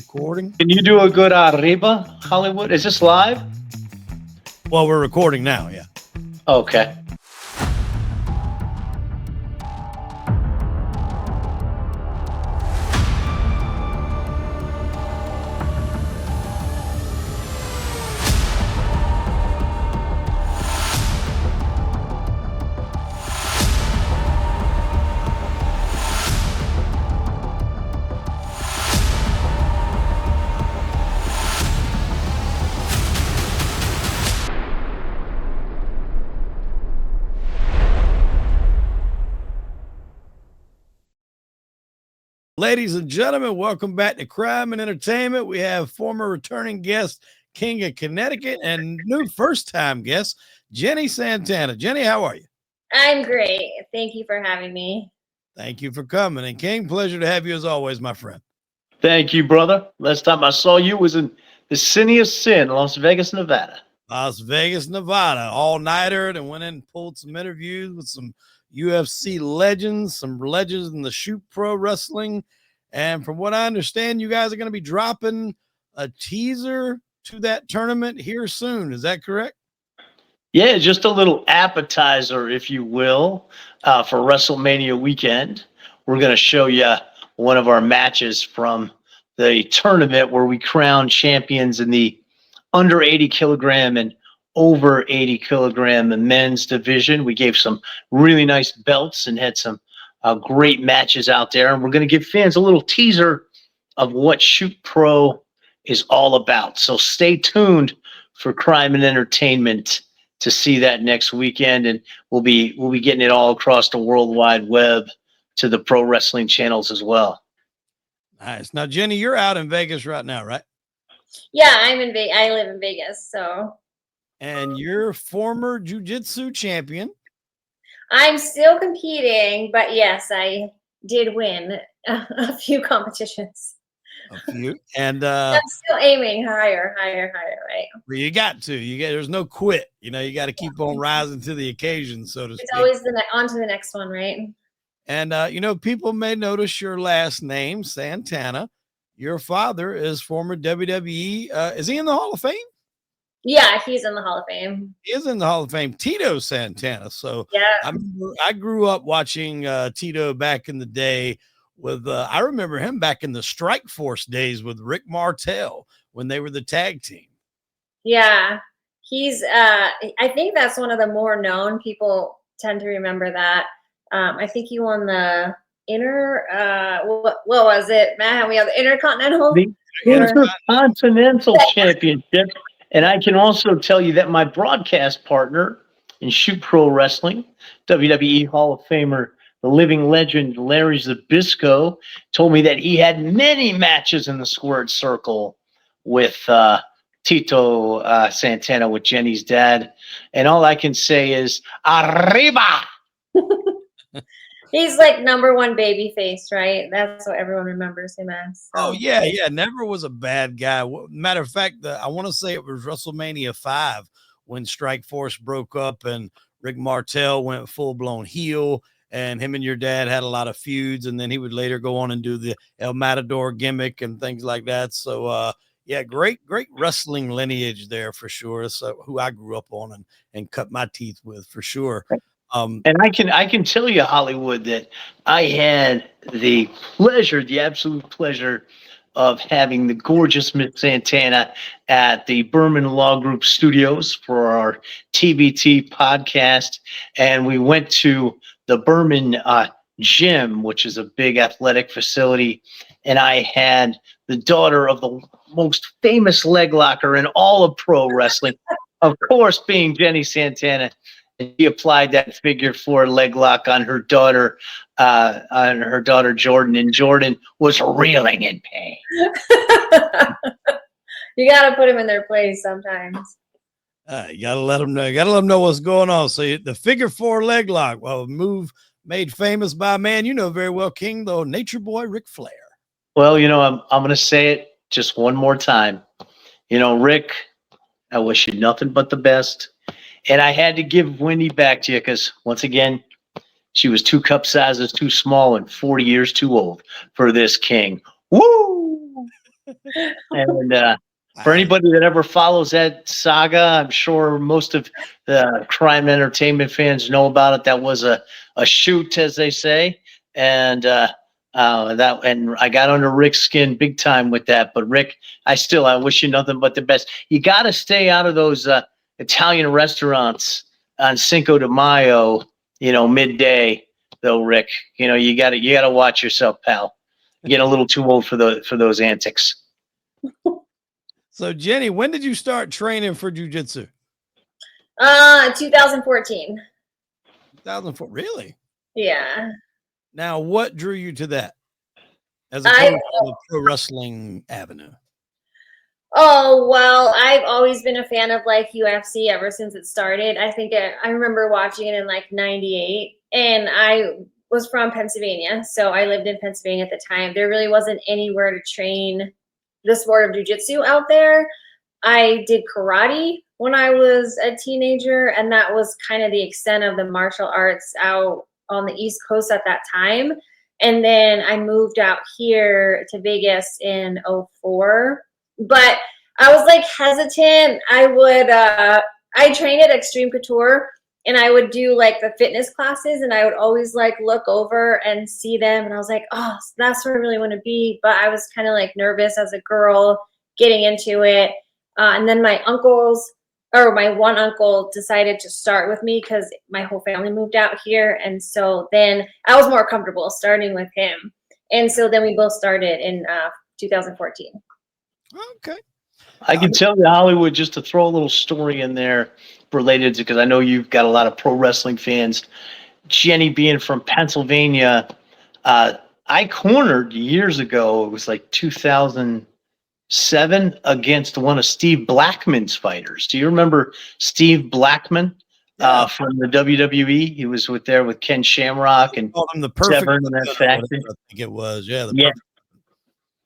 recording. Can you do a good arriba, Hollywood? Is this live? Well, we're recording now, yeah. Okay. Ladies and gentlemen, welcome back to Crime and Entertainment. We have former returning guest, King of Connecticut, and new first-time guest, Jenni Santana. Jenni, how are you? I'm great. Thank you for having me. Thank you for coming. And King, pleasure to have you as always, my friend. Thank you, brother. Last time I saw you was in the City of Sin, Las Vegas, Nevada. Las Vegas, Nevada, all-nighter, and went in and pulled some interviews with some UFC legends, some legends in the shoot pro wrestling. And from what I understand, you guys are going to be dropping a teaser to that tournament here soon. Is that correct? Yeah, just a little appetizer, if you will, for WrestleMania weekend. We're going to show you one of our matches from the tournament where we crown champions in the under 80 kilogram and over 80 kilogram men's division. We gave some really nice belts and had some great matches out there. And we're going to give fans a little teaser of what Shoot Pro is all about. So stay tuned for Crime and Entertainment to see that next weekend. And we'll be getting it all across the World Wide Web to the pro wrestling channels as well. Nice. Now, Jenni, you're out in Vegas right now, right? Yeah, I'm in Vegas. I live in Vegas, so. And you're former jiu-jitsu champion. I'm still competing, but yes, I did win a few competitions. A few. And I'm still aiming higher, right? well, you got to. There's no quit. You got to keep on rising to the occasion, so to speak. It's always on to the next one, right? And people may notice your last name, Santana. Your father is former WWE. Is he in the Hall of Fame? Yeah, he's in the Hall of Fame. He is in the Hall of Fame. Tito Santana. So yeah, I grew up watching Tito back in the day with, I remember him back in the Strike Force days with Rick Martel when they were the tag team. Yeah, he's, I think that's one of the more known. People tend to remember that. I think he won the what was it, Matt? We have the Intercontinental? The Intercontinental Championship. And I can also tell you that my broadcast partner in Shoot Pro Wrestling, WWE Hall of Famer, the living legend, Larry Zbyszko, told me that he had many matches in the squared circle with Tito Santana, with Jenni's dad. And all I can say is, arriba! He's like #1 baby face, right? That's what everyone remembers him as. So. Oh, yeah. Never was a bad guy. Matter of fact, I want to say it was WrestleMania 5 when Strike Force broke up and Rick Martel went full-blown heel, and him and your dad had a lot of feuds, and then he would later go on and do the El Matador gimmick and things like that. So, great wrestling lineage there for sure. So who I grew up on and cut my teeth with for sure. And I can tell you, Hollywood, that I had the absolute pleasure of having the gorgeous Miss Santana at the Berman Law Group studios for our TBT podcast. And we went to the Berman gym, which is a big athletic facility. And I had the daughter of the most famous leg locker in all of pro wrestling, of course, being Jenni Santana. And she applied that figure 4 leg lock on her daughter, Jordan, and Jordan was reeling in pain. You got to put him in their place sometimes. You got to let them know. You got to let them know what's going on. So the figure 4 leg lock, well, move made famous by a man you know very well, King, though, Nature Boy Ric Flair. Well, I'm going to say it just one more time. Rick, I wish you nothing but the best. And I had to give Wendy back to you because, once again, she was 2 cup sizes too small and 40 years too old for this king. Woo! And for anybody that ever follows that saga, I'm sure most of the crime entertainment fans know about it. That was a shoot, as they say, and I got under Rick's skin big time with that. But Rick, I wish you nothing but the best. You got to stay out of those Italian restaurants on Cinco de Mayo, midday though, Rick. You got to watch yourself, pal. You're getting a little too old for those antics. So Jenni, when did you start training for jiu-jitsu? 2014. 2004. Really? Yeah. Now, what drew you to that as opposed to the pro wrestling avenue? Oh, well, I've always been a fan of like UFC ever since it started. I remember watching it in like 98, and I was from Pennsylvania. So I lived in Pennsylvania at the time. There really wasn't anywhere to train the sport of jiu-jitsu out there. I did karate when I was a teenager, and that was kind of the extent of the martial arts out on the East Coast at that time. And then I moved out here to Vegas in 04. But I was like hesitant. I trained at Extreme Couture, and I would do like the fitness classes, and I would always like look over and see them, and I was like, oh, that's where I really want to be. But I was kind of like nervous as a girl getting into it. And then my one uncle decided to start with me because my whole family moved out here. And so then I was more comfortable starting with him. And so then we both started in 2014. Okay. I can tell you, Hollywood, just to throw a little story in there related to, because I know you've got a lot of pro wrestling fans. Jenni being from Pennsylvania, I cornered years ago, it was like 2007, against one of Steve Blackman's fighters. Do you remember Steve Blackman from the WWE? He was with Ken Shamrock and the perfect Severn and that faction. I think it was. Yeah.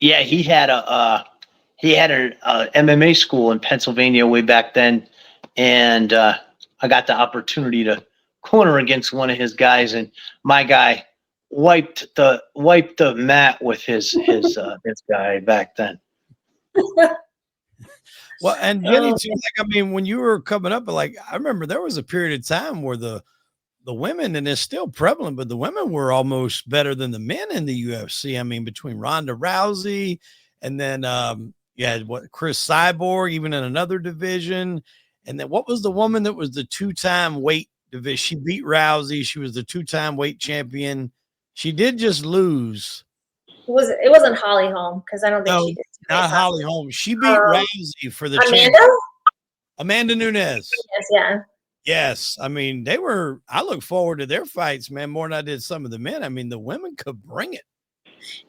Yeah, he had an MMA school in Pennsylvania way back then, and I got the opportunity to corner against one of his guys, and my guy wiped the mat with his guy back then. Well, and Jenni too, like, I mean, when you were coming up, like, I remember there was a period of time where the women, and it's still prevalent, but the women were almost better than the men in the UFC. I mean, between Ronda Rousey and then Chris Cyborg, even in another division. And then what was the woman that was the two-time weight division? She beat Rousey. She was the two-time weight champion. She did just lose. It wasn't Holly Holm, because I don't think she did. Not Holly Holm. She beat Rousey for the Amanda Nunes. Yes, yeah. Yes. I mean, I look forward to their fights, man, more than I did some of the men. I mean, the women could bring it.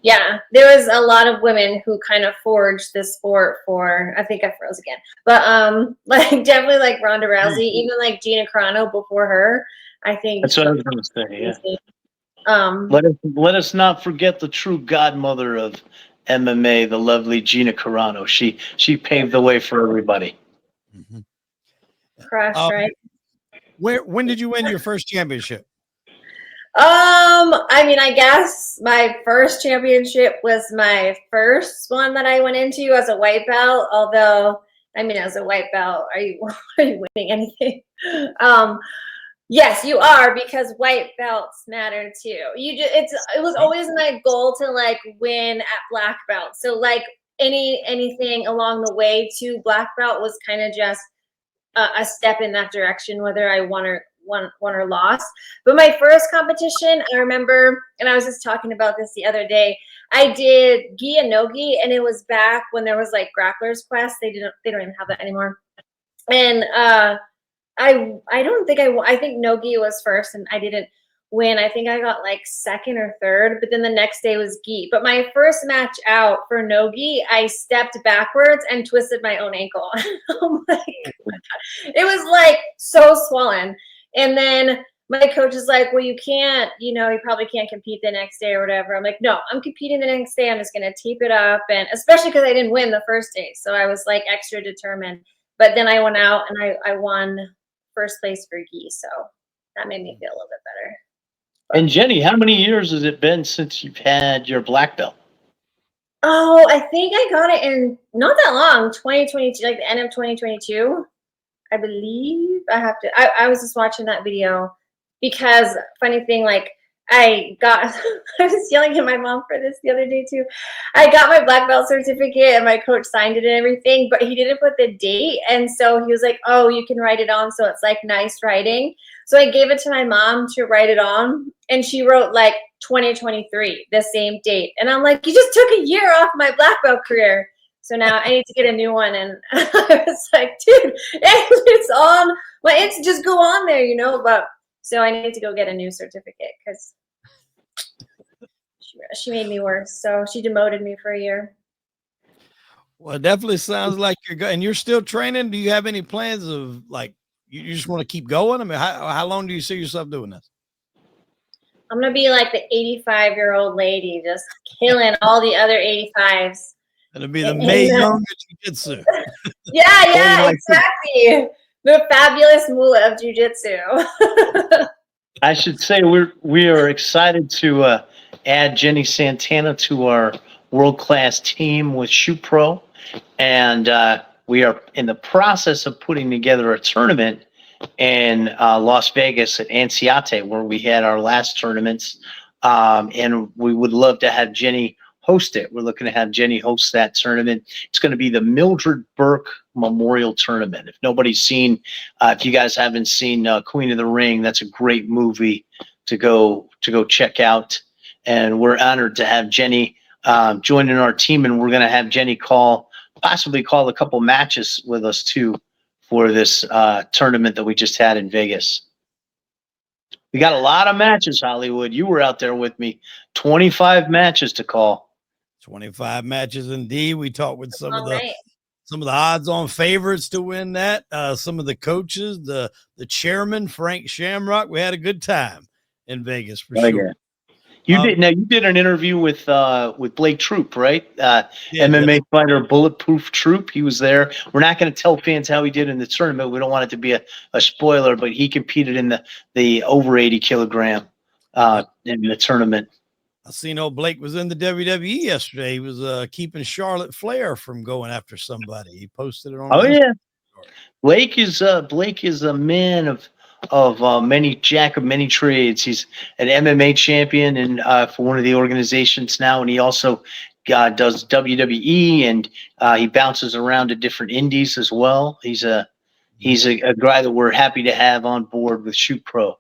Yeah, there was a lot of women who kind of forged this sport for, I think I froze again, but like definitely like Ronda Rousey, even like Gina Carano before her. I think that's what I was going to say. Yeah. Let us not forget the true godmother of MMA, the lovely Gina Carano. She paved the way for everybody. Mm-hmm. Crash, right? When did you win your first championship? I mean, I guess my first championship was my first one that I went into as a white belt. Although, I mean, as a white belt, are you winning anything? Yes, you are, because white belts matter too. It was always my goal to like win at black belt. So like anything along the way to black belt was kind of just a step in that direction, whether I won or lost. But my first competition, I remember, and I was just talking about this the other day, I did gi and no gi, and it was back when there was like Grappler's Quest. They don't even have that anymore. And I don't think I think no gi was first, and I didn't win. I think I got like second or third, but then the next day was gi. But my first match out for no gi, I stepped backwards and twisted my own ankle. Oh my God. It was like so swollen. And then my coach is like, well, you can't, you probably can't compete the next day or whatever. I'm like, no, I'm competing the next day. I'm just going to tape it up. And especially because I didn't win the first day. So I was like extra determined. But then I went out and I won first place for gi. So that made me feel a little bit better. And Jenni, how many years has it been since you've had your black belt? Oh, I think I got it in not that long, 2022, like the end of 2022. I believe I was just watching that video because funny thing, like I got, I was yelling at my mom for this the other day too. I got my black belt certificate and my coach signed it and everything, but he didn't put the date. And so he was like, oh, you can write it on. So it's like nice writing. So I gave it to my mom to write it on. And she wrote like 2023, the same date. And I'm like, you just took a year off my black belt career. So now I need to get a new one. And I was like, dude, it's on. Well, it's just go on there, you know. But so I need to go get a new certificate because she made me worse. So she demoted me for a year. Well, it definitely sounds like you're good. And you're still training. Do you have any plans of like, you just want to keep going? I mean, how long do you see yourself doing this? I'm going to be like the 85-year-old lady, just killing all the other 85s. It'll be the May Young Jiu-Jitsu. Yeah, exactly. The fabulous Moolah of Jiu-Jitsu. I should say we are excited to add Jenni Santana to our world-class team with Shoot Pro, and we are in the process of putting together a tournament in Las Vegas at Ansiate, where we had our last tournaments, and we would love to have Jenni host it. We're looking to have Jenni host that tournament. It's going to be the Mildred Burke Memorial Tournament. If nobody's seen, if you guys haven't seen Queen of the Ring, that's a great movie to go check out. And we're honored to have Jenni joining our team, and we're going to have Jenni possibly call a couple matches with us too for this tournament that we just had in Vegas. We got a lot of matches, Hollywood. You were out there with me. 25 matches to call. 25 matches indeed. We talked with some of Right. the odds-on favorites to win that. Some of the coaches, the chairman Frank Shamrock. We had a good time in Vegas for sure. Yeah. You did an interview with Blake Troop, right? MMA fighter Bulletproof Troop. He was there. We're not going to tell fans how he did in the tournament. We don't want it to be a spoiler, but he competed in the over 80 kilogram in the tournament. I seen old Blake was in the WWE yesterday. He was keeping Charlotte Flair from going after somebody. He posted it on. Oh yeah, Blake is a man of many jack of many trades. He's an MMA champion and for one of the organizations now, and he also does WWE, and he bounces around to different indies as well. He's a guy that we're happy to have on board with Shoot Pro.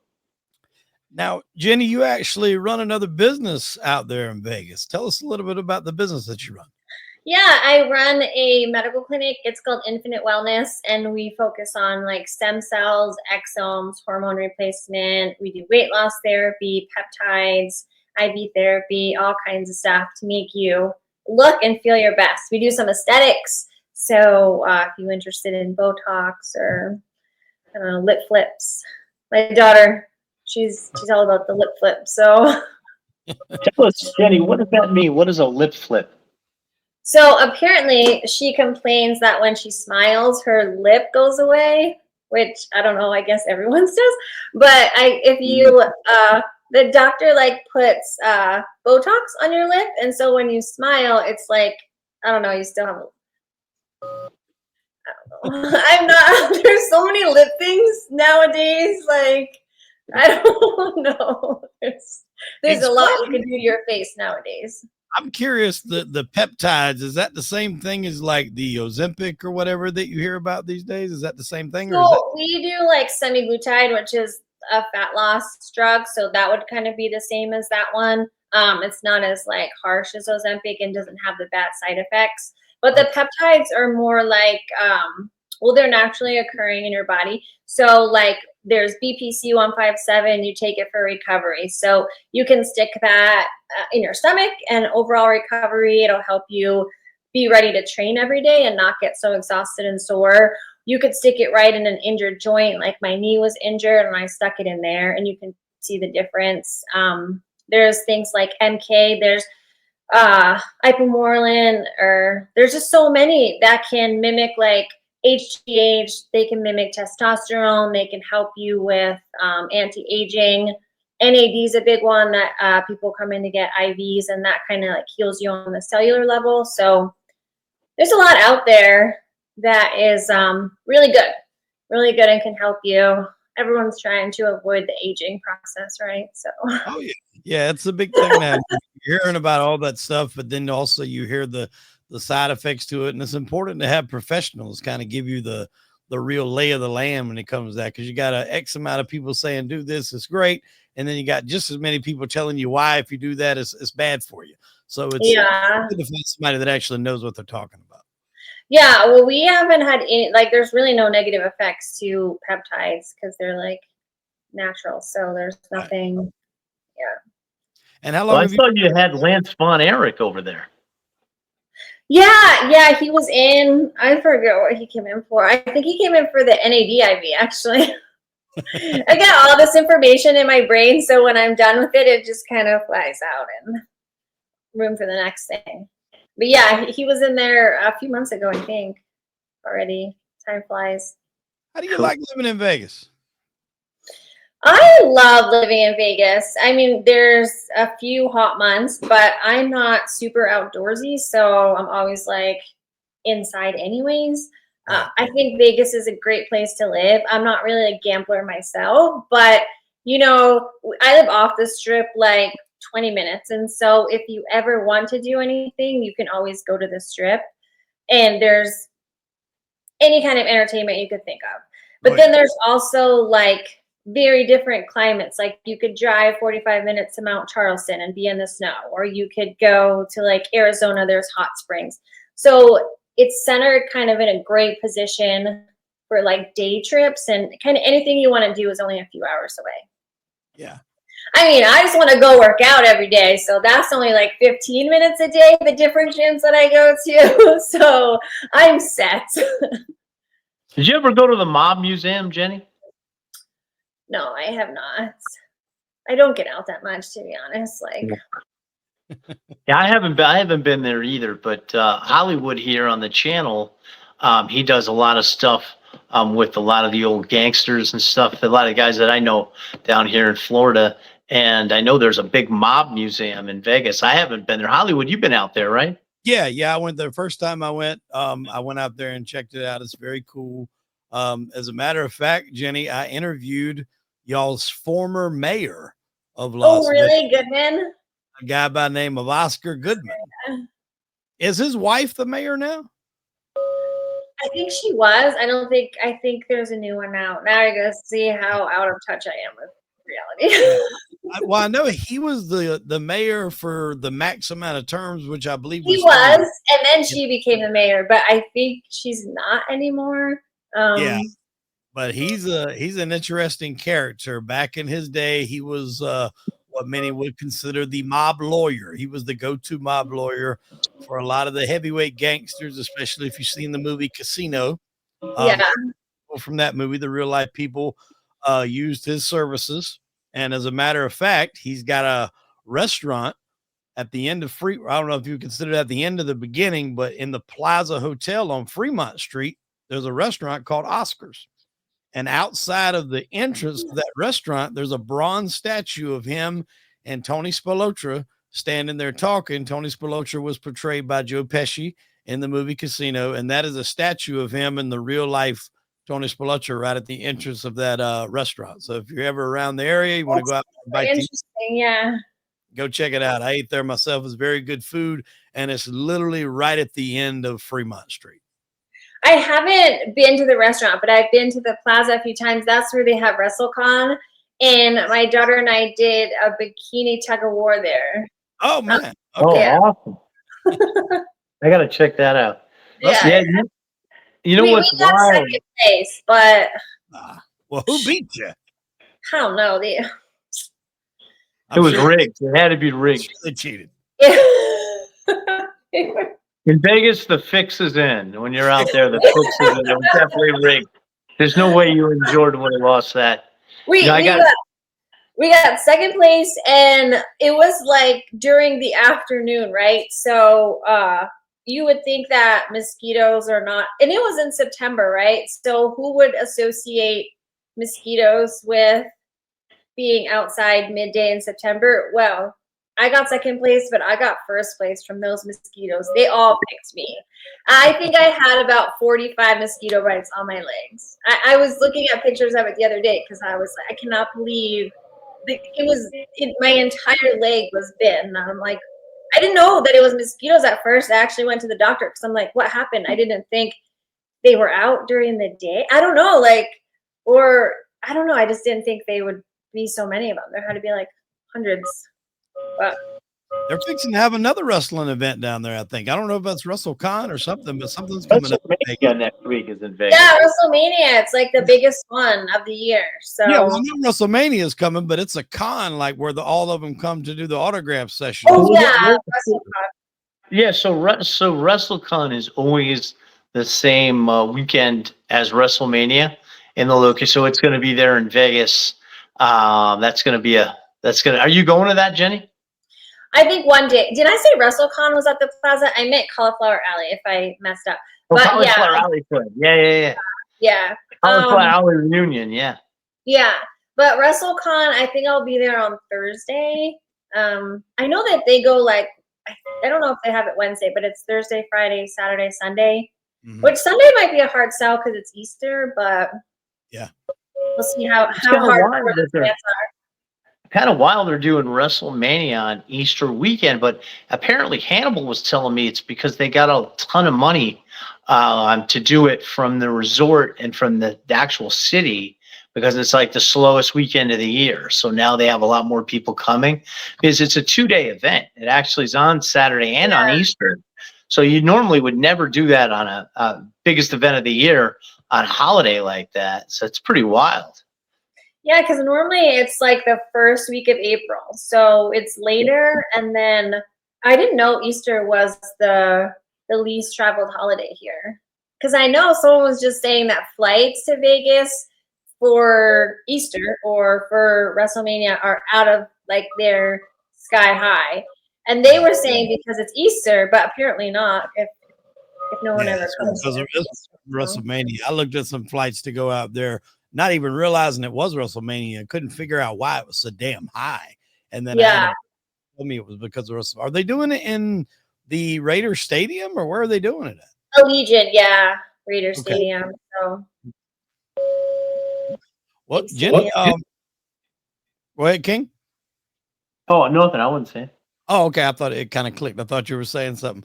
Now, Jenni, you actually run another business out there in Vegas. Tell us a little bit about the business that you run. Yeah, I run a medical clinic. It's called Infinite Wellness, and we focus on like stem cells, exomes, hormone replacement. We do weight loss therapy, peptides, IV therapy, all kinds of stuff to make you look and feel your best. We do some aesthetics. So if you're interested in Botox or I don't know, lip flips, my daughter, she's all about the lip flip. So tell us, Jenni, what does that mean? What is a lip flip? So apparently she complains that when she smiles, her lip goes away, which I don't know, I guess everyone's does. But if you, the doctor like puts Botox on your lip. And so when you smile, it's like, I don't know, you still have, I don't know. I'm not, there's so many lip things nowadays. Like, I don't know. There's a lot you can do to your face nowadays. I'm curious, the peptides, is that the same thing as like the Ozempic or whatever that you hear about these days? Is that the same thing? So we do like semaglutide, which is a fat loss drug. So that would kind of be the same as that one. It's not as like harsh as Ozempic and doesn't have the bad side effects. But the peptides are more like, well, they're naturally occurring in your body. So like there's BPC 157, you take it for recovery. So you can stick that in your stomach and overall recovery. It'll help you be ready to train every day and not get so exhausted and sore. You could stick it right in an injured joint. Like my knee was injured and I stuck it in there and you can see the difference. There's things like MK, there's ipamorelin, or there's just so many that can mimic like HGH. They can mimic testosterone. They can help you with anti-aging. NAD is a big one that people come in to get IVs, and that kind of like heals you on the cellular level. So there's a lot out there that is really good and can help you. Everyone's trying to avoid the aging process, right? So. Oh yeah, yeah, it's a big thing now. You're hearing about all that stuff, but then also you hear the side effects to it, and it's important to have professionals kind of give you the real lay of the land when it comes to that, because you got a X amount of people saying do this, it's great, and then you got just as many people telling you why if you do that it's bad for you. So it's good to find somebody that actually knows what they're talking about. Yeah, well, we haven't had any, like, there's really no negative effects to peptides because they're like natural. So there's nothing. Yeah. And how long I have you? thought you had Lance Von Erich over there. Yeah, he was in. I forget what he came in for. I think he came in for the NAD IV. Actually, I got all this information in my brain, so when I'm done with it, it just kind of flies out and room for the next thing. But yeah, he was in there a few months ago, I think. Already, time flies. How do you like living in Vegas? I love living in Vegas. I mean, there's a few hot months, but I'm not super outdoorsy, so I'm always like inside anyways. I think Vegas is a great place to live. I'm not really a gambler myself, but you know, I live off the strip like 20 minutes. And so if you ever want to do anything, you can always go to the strip, and there's any kind of entertainment you could think of. But then there's also like very different climates. Like you could drive 45 minutes to Mount Charleston and be in the snow, or you could go to like Arizona, there's hot springs. So it's centered kind of in a great position for like day trips, and kind of anything you want to do is only a few hours away. Yeah. I mean, I just want to go work out every day. So that's only like 15 minutes a day, the different gyms that I go to. So I'm set. Did you ever go to the Mob Museum, Jenny? No, I have not. I don't get out that much, to be honest. Like, yeah, I haven't been there either. But Hollywood here on the channel, he does a lot of stuff with a lot of the old gangsters and stuff. A lot of guys that I know down here in Florida, and I know there's a big mob museum in Vegas. I haven't been there. Hollywood, you've been out there, right? Yeah, I went there. First time I went out there and checked it out. It's very cool. As a matter of fact, Jenny, I interviewed y'all's former mayor of Las Vegas. Oh, really? Goodman? A guy by the name of Oscar Goodman. Is his wife the mayor now? I think she was. I think there's a new one now. Now I gotta see how out of touch I am with reality. Well, I know he was the mayor for the max amount of terms, which I believe he was, and then she became the mayor, but I think she's not anymore. Yeah, but he's an interesting character. Back in his day, he was what many would consider the mob lawyer. He was the go-to mob lawyer for a lot of the heavyweight gangsters, especially if you've seen the movie Casino. Yeah. From that movie, the real life people used his services. And as a matter of fact, he's got a restaurant at the end of I don't know if you consider that the end of the beginning, but in the Plaza Hotel on Fremont Street, there's a restaurant called Oscar's. And outside of the entrance to that restaurant, there's a bronze statue of him and Tony Spilotro standing there talking. Tony Spilotro was portrayed by Joe Pesci in the movie Casino, and that is a statue of him in the real life Tony Spilotro right at the entrance of that restaurant. So if you're ever around the area, you want to go out and bite, interesting, yeah. Go check it out. I ate there myself. It's very good food, and it's literally right at the end of Fremont Street. I haven't been to the restaurant, but I've been to the plaza a few times. That's where they have Wrestle Con, and my daughter and I did a bikini tug of war there. Oh man! Okay. Oh, awesome! I gotta check that out. Yeah. You know what's we got wild? second place, but well, who beat you? I don't know. It was rigged. It had to be rigged. They cheated. In Vegas, the fix is in. When you're out there, the fix is in. It was definitely rigged. There's no way you and Jordan would have lost that. We got second place, and it was like during the afternoon, right? So you would think that mosquitoes are not, and it was in September, right? So who would associate mosquitoes with being outside midday in September. Well, I got second place, but I got first place from those mosquitoes. They all picked me. I think I had about 45 mosquito bites on my legs. I was looking at pictures of it the other day because I was like, I cannot believe my entire leg was bitten. And I'm like, I didn't know that it was mosquitoes at first. I actually went to the doctor because I'm like, what happened? I didn't think they were out during the day. I don't know, or I don't know. I just didn't think they would be so many of them. There had to be like hundreds. But They're fixing to have another wrestling event down there, I think. I don't know if that's Wrestle Con or something, but something's coming up. WrestleMania next week is in Vegas. yeah, WrestleMania. It's like the biggest one of the year. So Yeah, well, I know WrestleMania is coming, but it's a con like where all of them come to do the autograph session. oh yeah, WrestleCon. Yeah, so WrestleCon is always the same weekend as WrestleMania in the location. So it's going to be there in Vegas. Are you going to that, Jenny? I think one day. Did I say WrestleCon was at the Plaza? I meant Cauliflower Alley if I messed up. But Cauliflower Alley. Yeah. Cauliflower Alley reunion. Yeah. Yeah. But WrestleCon, I think I'll be there on Thursday. I know that they go like, I don't know if they have it Wednesday, but it's Thursday, Friday, Saturday, Sunday. Mhm. Which Sunday might be a hard sell because it's Easter, but Yeah, we'll see how hard the fans are. Kind of wild they're doing WrestleMania on Easter weekend, but apparently Hannibal was telling me it's because they got a ton of money to do it from the resort and from the actual city because it's like the slowest weekend of the year. So now they have a lot more people coming because it's a 2-day event. It actually is on Saturday and on Easter. So you normally would never do that on a biggest event of the year on a holiday like that. So it's pretty wild. Yeah, because normally it's like the first week of April. So it's later. And then I didn't know Easter was the least traveled holiday here. Because I know someone was just saying that flights to Vegas for Easter or for WrestleMania are out of like their sky high. And they were saying because it's Easter, but apparently not if no one ever comes. Because it's WrestleMania. I looked at some flights to go out there, not even realizing it was WrestleMania. I couldn't figure out why it was so damn high. And then I told me it was because of WrestleMania. Are they doing it in the Raider Stadium or where are they doing it at? Allegiant, Raider Stadium. So well, Jenny, go ahead, King. Oh, nothing. I wouldn't say. Oh, okay. I thought it kind of clicked. I thought you were saying something.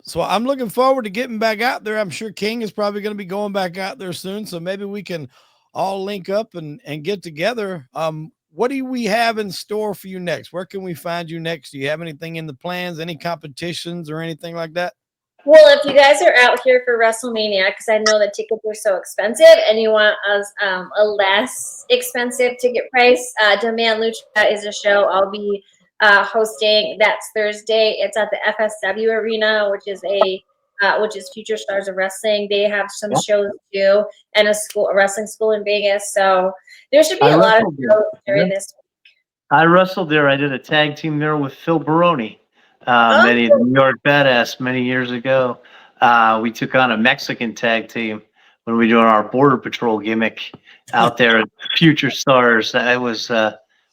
So I'm looking forward to getting back out there. I'm sure King is probably going to be going back out there soon. So maybe we can all link up and get together. What do we have in store for you next? Where can we find you next? Do you have anything in the plans, any competitions or anything like that? well, if you guys are out here for WrestleMania, because I know that tickets are so expensive and you want us a less expensive ticket price, Demand Lucha is a show I'll be hosting. That's Thursday. It's at the FSW Arena, which is Future Stars of Wrestling. They have some shows too, and a wrestling school in Vegas. So there should be a lot of shows during this week. I wrestled there. I did a tag team there with Phil Baroni, the New York Badass, many years ago. We took on a Mexican tag team when we were doing our Border Patrol gimmick out there at Future Stars. That was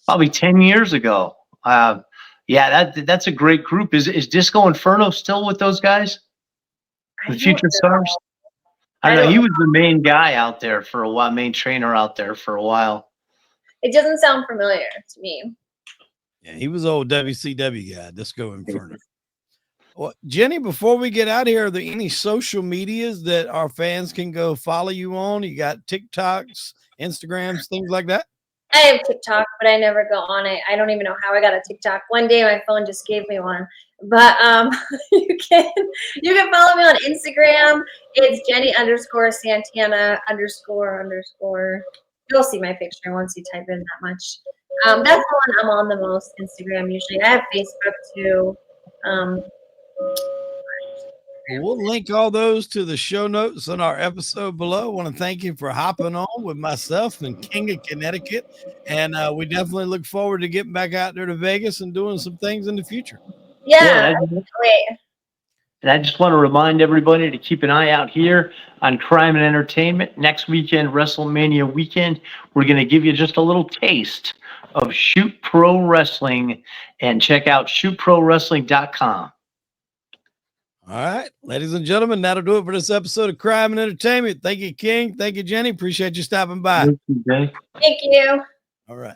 probably 10 years ago. That's a great group. Is Disco Inferno still with those guys? The Future Stars? I don't know. He was the main guy out there for a while, main trainer out there for a while. It doesn't sound familiar to me. Yeah, he was old WCW guy, Disco Inferno. Well, Jenny, before we get out of here, are there any social medias that our fans can go follow you on? You got TikToks, Instagrams, things like that? I have TikTok, but I never go on it. I don't even know how I got a TikTok. One day my phone just gave me one. But you can follow me on Instagram. It's Jenny_Santana__. You'll see my picture once you type in that much. That's the one I'm on the most, Instagram usually. I have Facebook too. We'll link all those to the show notes on our episode below. I want to thank you for hopping on with myself and King of Connecticut. And we definitely look forward to getting back out there to Vegas and doing some things in the future. Yeah. And I just want to remind everybody to keep an eye out here on Crime and Entertainment. Next weekend, WrestleMania weekend, we're going to give you just a little taste of Shoot Pro Wrestling, and check out shootprowrestling.com. All right, ladies and gentlemen, that'll do it for this episode of Crime and Entertainment. Thank you, King. Thank you, Jenny. Appreciate you stopping by. Thank you, Jay. Thank you. All right.